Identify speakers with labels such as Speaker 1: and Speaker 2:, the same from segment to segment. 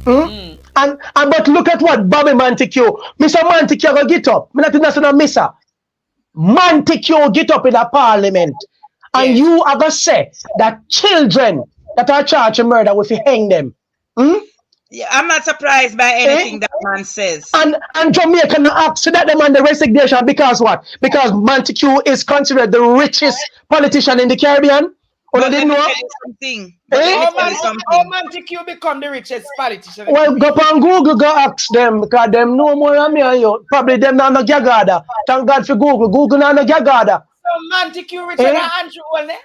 Speaker 1: And but look at what Bobby Montague, Mr. Montague go get up. Me not national misser. Montague get up in the parliament. And you are gonna say that children that are charged with murder will hang them.
Speaker 2: Yeah, I'm not surprised by anything that man says.
Speaker 1: And Jamaica ask that them on the resignation because what? Because Montague is considered the richest politician in the Caribbean. Or didn't know?
Speaker 2: Something.
Speaker 3: How Montague become the richest politician?
Speaker 1: Well, go on Google, go ask them because them know more than me and you. Probably them not no gagada. Thank God for Google. Google not no gagada.
Speaker 3: So Montague richer than Andrew Wale?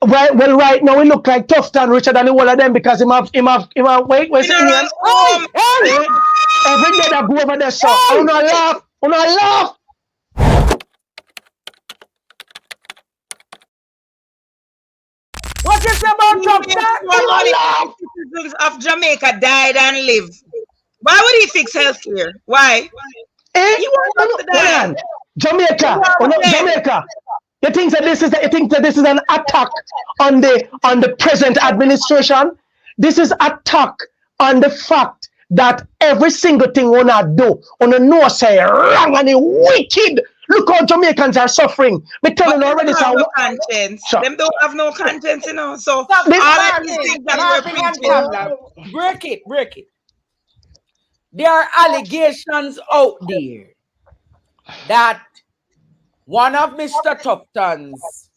Speaker 1: Well, right now we look like Tufton richer than the whole of them because him have wait a second. Every day that go over there, so I wanna laugh.
Speaker 3: What is about Tufton?
Speaker 2: Citizens of Jamaica died and live. Why would he fix healthcare? Why? He wants to die.
Speaker 1: Jamaica. You think that this is an attack on the present administration? This is attack on the fact that every single thing we do, know say wrong and wicked. Look how Jamaicans are suffering. We telling already.
Speaker 2: No conscience. Them don't have no conscience, you know. So all of these things that we're preaching.
Speaker 3: Break it. There are allegations out there that one of Mr. Tufton's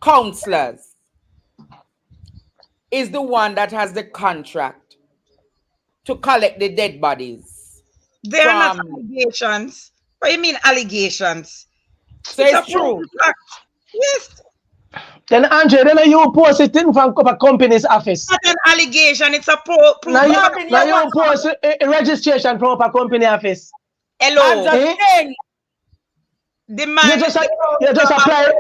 Speaker 3: counselors is the one that has the contract to collect the dead bodies.
Speaker 2: They are not allegations. What do you mean allegations?
Speaker 3: So it's true.
Speaker 2: Yes.
Speaker 1: Then Andre, then you post it in from a company's office.
Speaker 2: It's not an allegation, it's a proof.
Speaker 1: Now you post a registration from a company office.
Speaker 2: Hello. The man
Speaker 1: you just apply.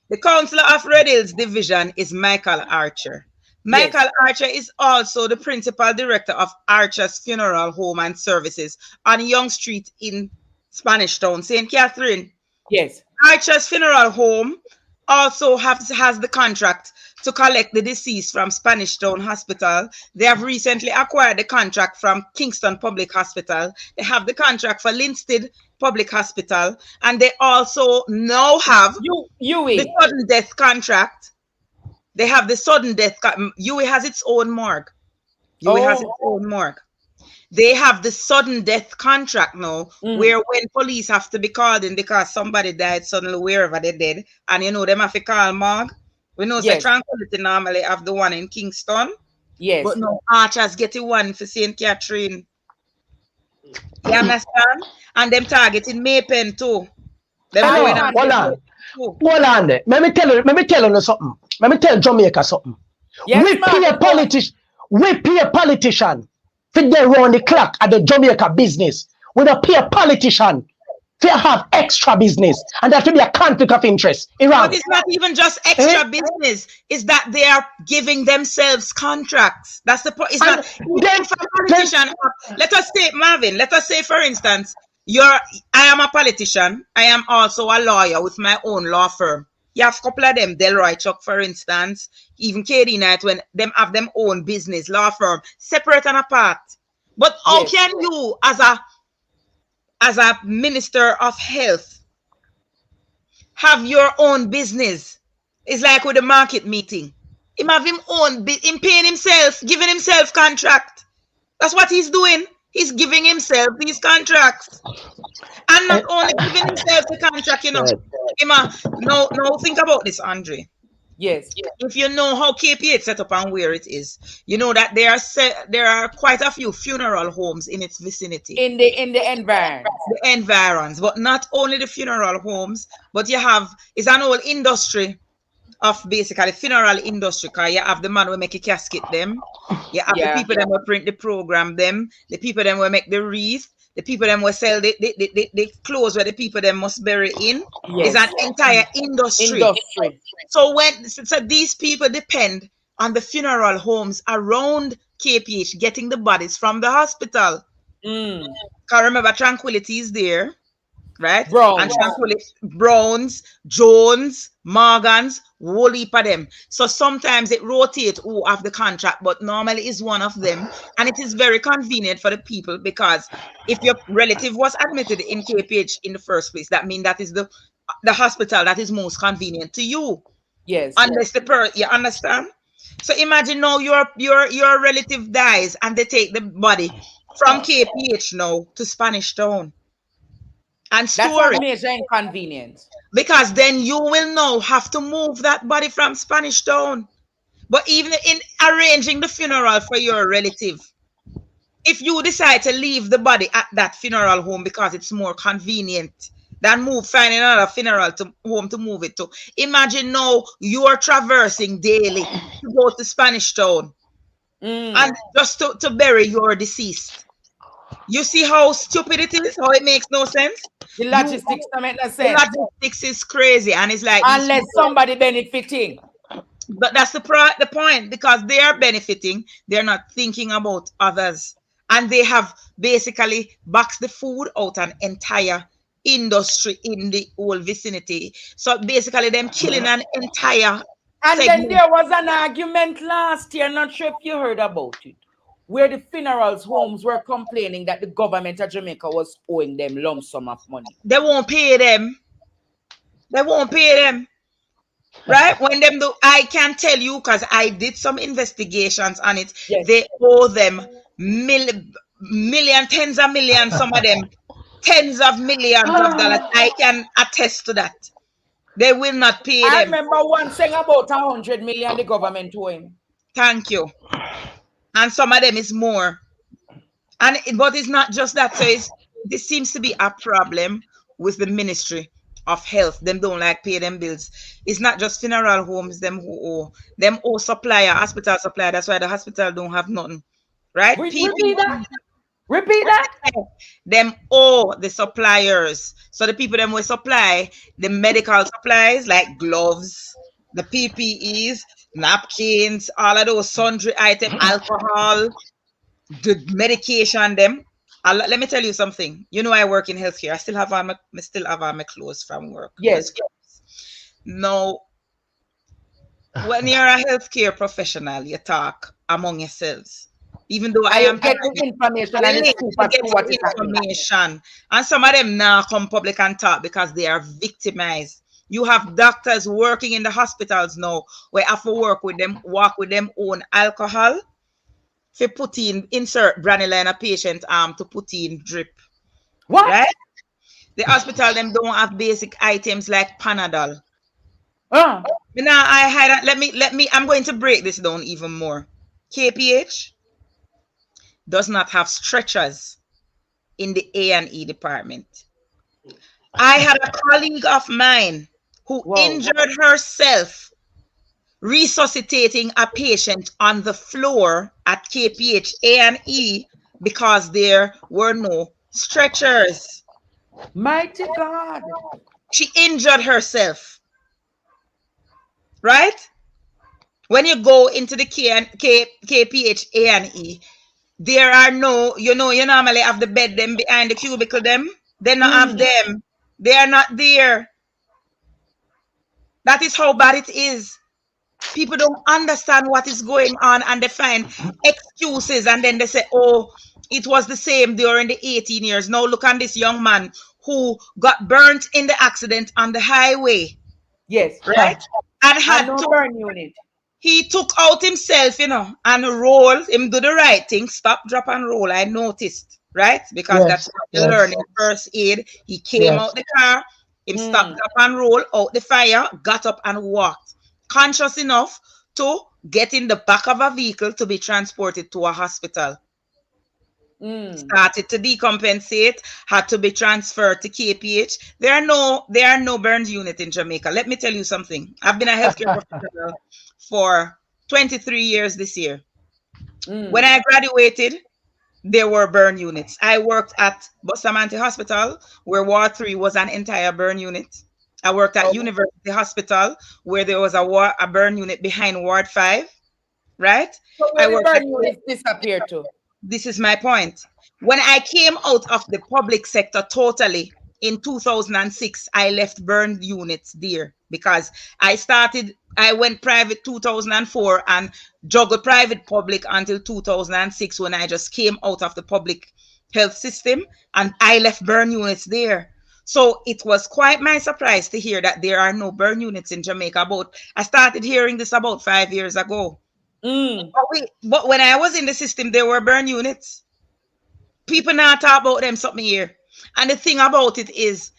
Speaker 2: The Councillor of Red Hills Division is Michael Archer. Michael Archer is also the principal director of Archer's Funeral Home and Services on Young Street in Spanish Town, St. Catherine.
Speaker 3: Yes.
Speaker 2: Archer's Funeral Home also has the contract to collect the deceased from Spanish Town Hospital. They have recently acquired the contract from Kingston Public Hospital. They have the contract for Linstead Public Hospital, and they also now have the sudden death contract. They have the sudden death. UWI has its own morgue. UWI has its own morgue. They have the sudden death contract now, where when police have to be called in because somebody died suddenly wherever they did, and you know them have to call morgue. We know the Tranquility normally have the one in Kingston.
Speaker 3: Yes.
Speaker 2: But no, Archer's getting one for St. Catherine. You understand? And them targeting Maypen too.
Speaker 1: Hold on there. Let me tell you something. Let me tell Jamaica something.
Speaker 3: Yes,
Speaker 1: we pay a politician for they run the clock at the Jamaica business. We don't pay a politician to have extra business, and that will be a conflict of interest.
Speaker 2: But it's not even just extra business. It's that they are giving themselves contracts. That's the point. It's not even for a politician. Let us say, Marvin, let us say, for instance, I am a politician. I am also a lawyer with my own law firm. You have a couple of them, Delroy Chuck, for instance, even KD Knight, when them have them own business, law firm, separate and apart. But how can you, as a minister of health, have your own business? It's like with a market meeting. Him have him paying himself, giving himself contract. That's what he's doing. He's giving himself these contracts. And not only giving himself the contract, you know. No, think about this, Andre.
Speaker 3: Yes.
Speaker 2: If you know how KPH set up and where it is, you know that there are quite a few funeral homes in its vicinity.
Speaker 3: In the environs.
Speaker 2: The environs, but not only the funeral homes, but it's an whole industry of basically funeral industry. Cause you have the man who make a casket them, you have the people that will print the program them, the people that will make the wreath, the people that will sell the clothes where the people that must bury in. It's an entire industry. So these people depend on the funeral homes around KPH getting the bodies from the hospital. Cause remember, Tranquility is there. right?
Speaker 3: Brown.
Speaker 2: And Browns, Jones, Morgans, whole heap of them. So sometimes it rotates who have the contract, but normally is one of them. And it is very convenient for the people because if your relative was admitted in KPH in the first place, that means that is the hospital that is most convenient to you.
Speaker 3: Yes.
Speaker 2: Unless you understand? So imagine now your relative dies and they take the body from KPH now to Spanish Town and store
Speaker 3: That's a
Speaker 2: it.
Speaker 3: major inconvenience.
Speaker 2: Because then you will now have to move that body from Spanish Town. But even in arranging the funeral for your relative, if you decide to leave the body at that funeral home because it's more convenient than finding another funeral home to move it to. Imagine now you're traversing daily to go to Spanish Town and just to bury your deceased. You see how stupid it is? How it makes no sense?
Speaker 3: The logistics don't make no sense.
Speaker 2: The logistics is crazy, and it's like
Speaker 3: unless somebody benefiting.
Speaker 2: But that's the point, because they are benefiting. They're not thinking about others, and they have basically boxed the food out an entire industry in the whole vicinity. So basically, them killing an entire.
Speaker 3: And then there was an argument last year. Not sure if you heard about it, where the funerals homes were complaining that the government of Jamaica was owing them lump sum of money.
Speaker 2: They won't pay them. They won't pay them. Right? When them do, I can tell you because I did some investigations on it. Yes. They owe them tens of millions, some of them tens of millions of dollars. I can attest to that. They will not pay them.
Speaker 3: I remember one saying about 100 million the government owing.
Speaker 2: Thank you. And some of them is more. But it's not just that. So this seems to be a problem with the Ministry of Health. Them don't like pay them bills. It's not just funeral homes, them who owe supplier, hospital supplier. That's why the hospital don't have nothing. Right?
Speaker 3: Repeat that.
Speaker 2: Them owe the suppliers. So the people them will supply the medical supplies like gloves, the PPEs, napkins, all of those sundry items, alcohol, the medication them. Let me tell you something. You know, I work in healthcare. I still have my clothes from work.
Speaker 3: Yes.
Speaker 2: Now, when you're a healthcare professional, you talk among yourselves. Even though I am
Speaker 3: getting information
Speaker 2: and some of them now come public and talk because they are victimized. You have doctors working in the hospitals now where I have to walk with them own alcohol for insert brandy in a patient arm to put in drip.
Speaker 3: What?
Speaker 2: Right? The hospital them don't have basic items like Panadol. Now let me I'm going to break this down even more. KPH does not have stretchers in the A&E department. I had a colleague of mine who injured herself resuscitating a patient on the floor at KPH A&E because there were no stretchers.
Speaker 3: Mighty God.
Speaker 2: She injured herself. Right? When you go into the KPH A&E, there are no, you normally have the bed them behind the cubicle them. They don't have them. They are not there. That is how bad it is. People don't understand what is going on and they find excuses and then they say, oh, it was the same during the 18 years. Now look at this young man who got burnt in the accident on the highway.
Speaker 3: Yes.
Speaker 2: Right? And had
Speaker 3: no burn unit.
Speaker 2: He took out himself, and rolled him, do the right thing, stop, drop, and roll. I noticed, right? Because that's what you learn in first aid. He came out the car, him stopped, drop, and roll out the fire, got up and walked. Conscious enough to get in the back of a vehicle to be transported to a hospital. Started to decompensate, had to be transferred to KPH. There are no burns unit in Jamaica. Let me tell you something. I've been a healthcare professional for 23 years this year. When I graduated, there were burn units. I worked at Bustamante Hospital, where Ward 3 was an entire burn unit. I worked at University Hospital, where there was a burn unit behind Ward 5, right?
Speaker 3: So where the burn units disappeared to?
Speaker 2: This is my point. When I came out of the public sector totally in 2006, I left burn units there because I went private 2004 and juggled private public until 2006 when I just came out of the public health system, and I left burn units there. So it was quite my surprise to hear that there are no burn units in Jamaica. I started hearing this about 5 years ago. But when I was in the system, there were burn units. People now talk about them something here. And the thing about it is,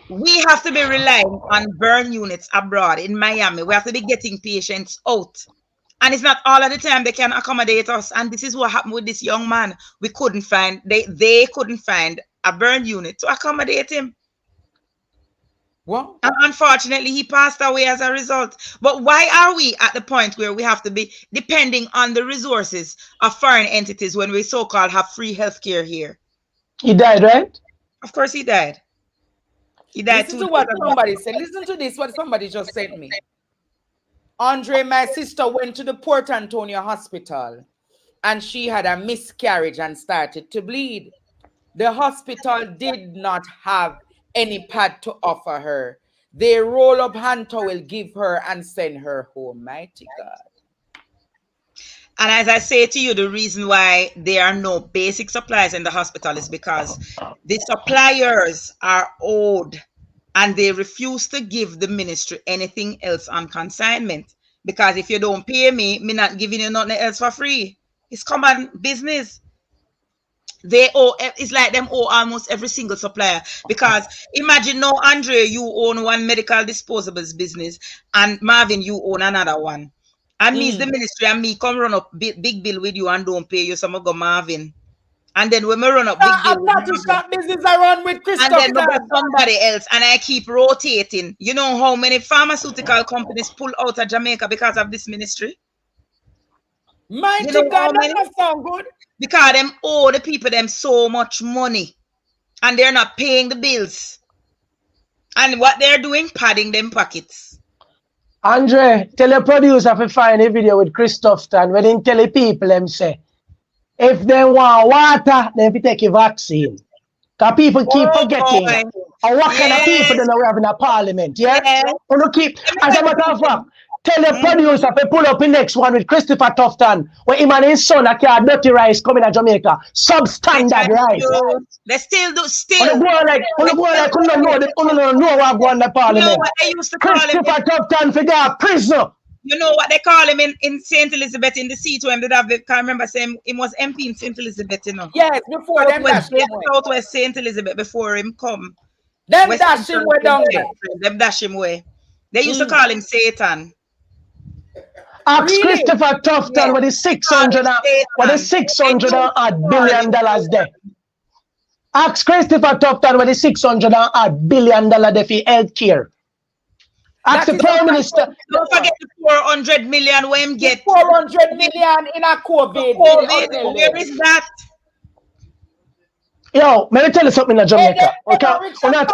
Speaker 2: we have to be relying on burn units abroad in Miami. We have to be getting patients out. And it's not all of the time they can accommodate us. And this is what happened with this young man. We couldn't find, they couldn't find a burn unit to accommodate him.
Speaker 3: Well,
Speaker 2: and unfortunately, he passed away as a result. But why are we at the point where we have to be depending on the resources of foreign entities when we so-called have free healthcare here?
Speaker 1: He died, right?
Speaker 2: Of course he died. He died.
Speaker 3: Listen to what somebody said. Listen to this, what somebody just sent me. Andre, my sister, went to the Port Antonio hospital and she had a miscarriage and started to bleed. The hospital did not have any pad to offer her. They roll up hand towel, give her, and send her home. Mighty God.
Speaker 2: And as I say to you, the reason why there are no basic supplies in the hospital is because the suppliers are owed and they refuse to give the ministry anything else on consignment. Because if you don't pay me not giving you nothing else for free. It's common business. They owe, it's like them owe almost every single supplier. Because imagine now, Andre, you own one medical disposables business, and Marvin, you own another one. And means the ministry and me come run up big bill with you and don't pay you, some go Marvin. And then when we run up big bill,
Speaker 3: I'm not to start business I run with Christopher.
Speaker 2: and then we got somebody else, and I keep rotating. You know how many pharmaceutical companies pull out of Jamaica because of this ministry?
Speaker 3: Mighty God, that doesn't sound good.
Speaker 2: Because them owe the people them so much money and they're not paying the bills. And what they're doing, padding them pockets.
Speaker 1: Andre, tell your producer to find a video with Christopher where they tell the people them say, if they want water, then if you take a vaccine. Because people keep forgetting. And what kind of people then we have in a parliament, yeah? Keep, as a matter of fact, tell the producer to pull up the next one with Christopher Tufton, where him and his son are dirty rice coming to Jamaica. Substandard rice.
Speaker 2: They still do,
Speaker 1: On the board like, couldn't know what go on the parliament.
Speaker 2: You know what they used to call him?
Speaker 1: Christopher Tufton for that prison.
Speaker 2: You know what they call him in St. Elizabeth in the seat when they have, I can't remember saying he was MP in St. Elizabeth, you know.
Speaker 3: Yes, before them dash him away.
Speaker 2: Southwest St. Elizabeth before him come.
Speaker 3: Them dash him away down there.
Speaker 2: Them dash him away. They used to call him Satan.
Speaker 1: Ask really? Christopher Tufton with the 600 billion dollars there. Ask Christopher Tufton with the 600 billion dollars there for healthcare. Ask the Prime Minister.
Speaker 2: Don't forget the 400 million when him get.
Speaker 3: 400 million in a COVID.
Speaker 2: Where is that?
Speaker 1: Yo, let me tell you something in Jamaica. Okay, we're not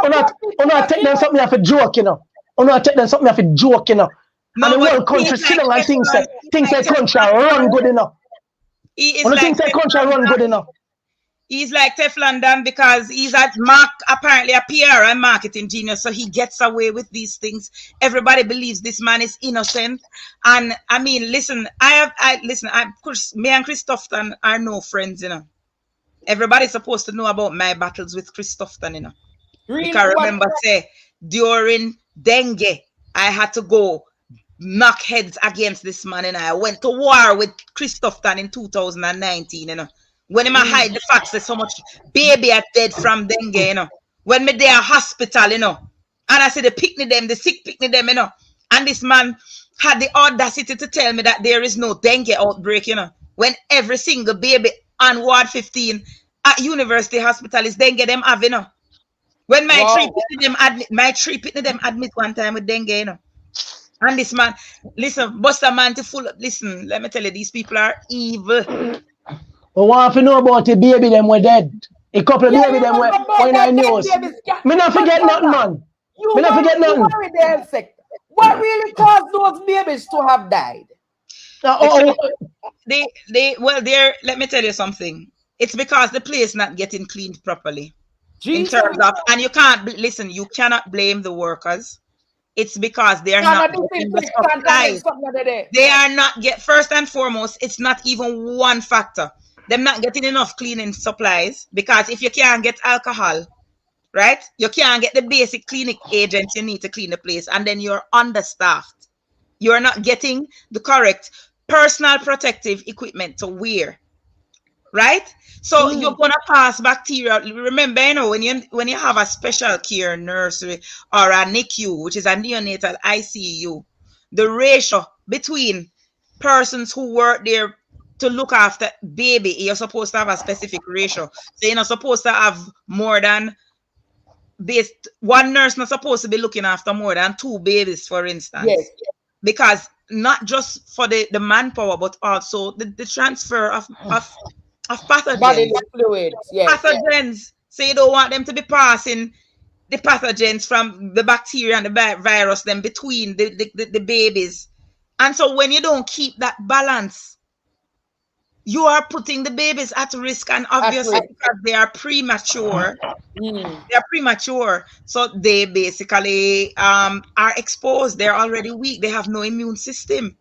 Speaker 1: taking them something off a joke, you know. We're not taking them something off a joke, you know. And the whole country still and things that country run good enough.
Speaker 2: He is
Speaker 1: like things that country run good enough.
Speaker 2: He's like Teflon Dan because he's apparently a PR and marketing genius, so he gets away with these things. Everybody believes this man is innocent. And I mean, listen, me and Christopher are no friends, you know. Everybody's supposed to know about my battles with Christopher, you know. Really? Because remember, say, during dengue, I had to go knock heads against this man, and I went to war with Christopher in 2019, you know. When him hide the facts that so much baby are dead from dengue, you know. When me there hospital, you know. And I said the sick picnic them, you know. And this man had the audacity to tell me that there is no dengue outbreak, you know. When every single baby on Ward 15 at University Hospital is dengue them have, you know. When my three picnic them admit one time with dengue, you know. And this man, listen, Buster man to full up. Listen, let me tell you, these people are evil.
Speaker 1: We want to know about the baby them were dead. A couple of baby them were in the news. Me not forget nothing, man. Me not forget nothing.
Speaker 3: What really caused those babies to have died?
Speaker 2: Let me tell you something. It's because the place not getting cleaned properly. in terms of, and you can't listen. You cannot blame the workers. It's because they are not getting the supplies. They are not first and foremost. It's not even one factor. They're not getting enough cleaning supplies, because if you can't get alcohol, right, you can't get the basic cleaning agents you need to clean the place, and then you're understaffed. You're not getting the correct personal protective equipment to wear, right? So you're gonna pass bacteria. Remember, you know, when you have a special care nursery or a NICU, which is a neonatal ICU, the ratio between persons who work there to look after baby, you're supposed to have a specific ratio. So you're not supposed to have more than one nurse not supposed to be looking after more than 2 babies, for instance.
Speaker 3: Yes.
Speaker 2: Because not just for the manpower, but also the transfer of pathogens.
Speaker 3: Bodily fluids, yes.
Speaker 2: Pathogens. So you don't want them to be passing the pathogens from the bacteria and the virus then between the babies. And so when you don't keep that balance, you are putting the babies at risk, and obviously because they are premature. They're premature, so they basically are exposed. They're already weak. They have no immune system.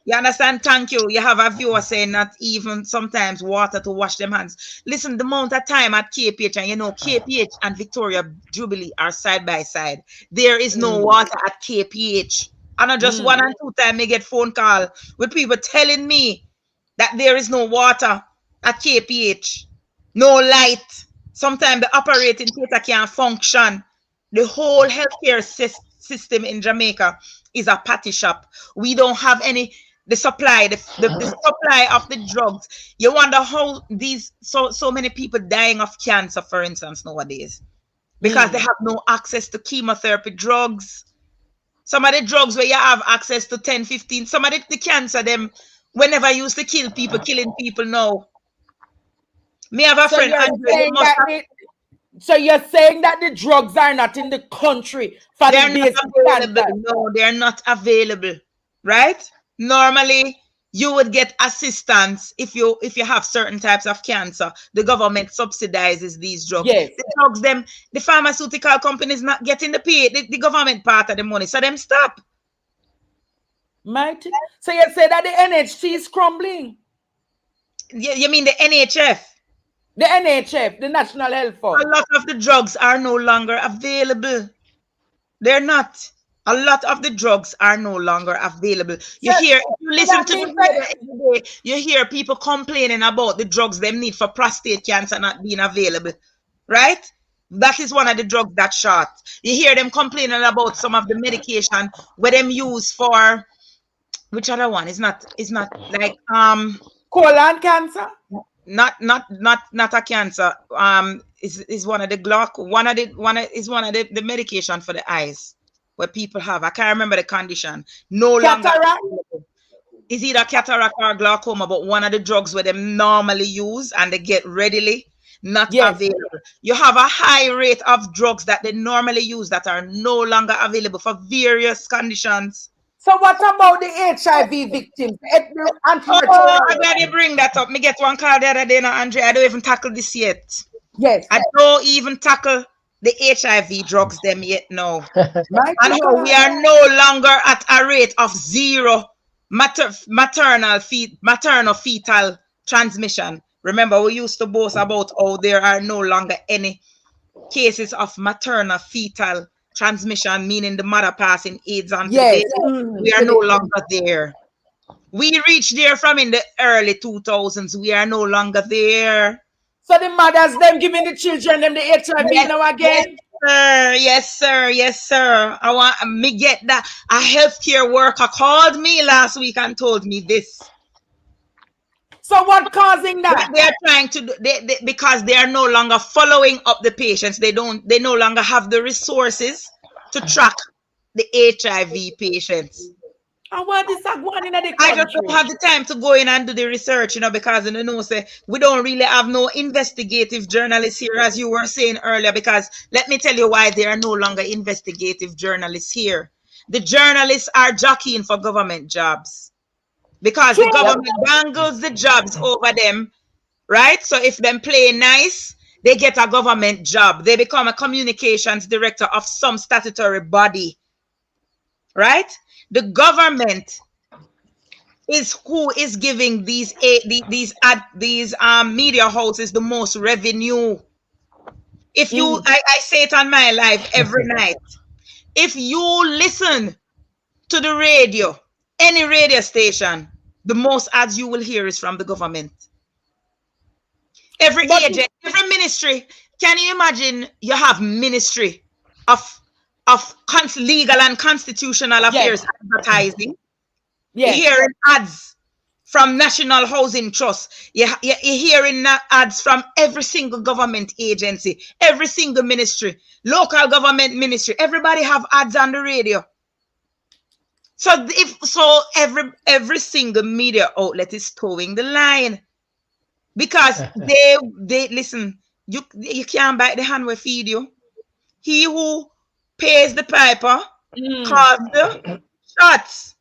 Speaker 2: You understand? Thank you. You have a viewer saying not even sometimes water to wash them hands. Listen, the amount of time at KPH, and you know, KPH and Victoria Jubilee are side by side. There is no water at KPH. And not just 1 and 2 times I get phone call with people telling me that there is no water at KPH, no light. Sometimes the operating theater can't function. The whole healthcare system in Jamaica is a patty shop. We don't have the supply, the supply of the drugs. You wonder how these so many people dying of cancer, for instance, nowadays, because they have no access to chemotherapy drugs. Some of the drugs where you have access to 10, 15, some of the cancer, them whenever used to killing people now. Me have a friend, Andrew.
Speaker 3: So you're saying that the drugs are not in the country for
Speaker 2: they're not available. No, they're not available. Right? Normally, you would get assistance if you have certain types of cancer. The government subsidizes these drugs.
Speaker 3: Yes.
Speaker 2: The drugs, the pharmaceutical companies not getting the government part of the money. So them stop.
Speaker 3: Mighty. So you say that the NHC is crumbling?
Speaker 2: You mean the NHF?
Speaker 3: The NHF, the National Health Fund.
Speaker 2: A lot of the drugs are no longer available. They're not. A lot of the drugs are no longer available. You listen to the day, you hear people complaining about the drugs they need for prostate cancer not being available. Right? That is one of the drugs that's short. You hear them complaining about some of the medication where them use for, which other one? It's not like
Speaker 3: colon cancer?
Speaker 2: Not a cancer. Is one of the is one of the medication for the eyes where people have. I can't remember the condition. No longer. Is either cataract or glaucoma, but one of the drugs where they normally use and they get readily not available. You have a high rate of drugs that they normally use that are no longer available for various conditions.
Speaker 3: So what about the HIV victims?
Speaker 2: I'm glad you bring that up. Me get one call the other day now, Andre. I don't even tackle this yet.
Speaker 3: Yes.
Speaker 2: I don't even tackle the HIV drugs them yet now. And how we are no longer at a rate of 0 maternal fetal transmission. Remember, we used to boast about how there are no longer any cases of maternal fetal transmission, meaning the mother passing AIDS on the baby. We are no longer there. We reached there from in the early 2000s. We are no longer there.
Speaker 3: So the mothers, them giving the children them the HIV now again?
Speaker 2: Yes, sir. I want me get that. A healthcare worker called me last week and told me this.
Speaker 3: So what causing that?
Speaker 2: They are trying to do because they are no longer following up the patients. They no longer have the resources to track the HIV patients.
Speaker 3: And what is that going in the country?
Speaker 2: I just don't have the time to go in and do the research, because say we don't really have no investigative journalists here, as you were saying earlier, because let me tell you why there are no longer investigative journalists here. The journalists are jockeying for government jobs. Because the government dangles the jobs over them, right? So if them play nice, they get a government job, they become a communications director of some statutory body, right? The government is who is giving these media houses the most revenue. If you, I say it on my live every night. If you listen to the radio, any radio station, the most ads you will hear is from the government. Every agent, every ministry. Can you imagine you have ministry of legal and constitutional affairs advertising? You're hearing ads from National Housing Trust. You're hearing ads from every single government agency, every single ministry, local government ministry. Everybody have ads on the radio. So every single media outlet is towing the line, because they listen. You can't bite the hand we feed you. He who pays the piper calls the shots.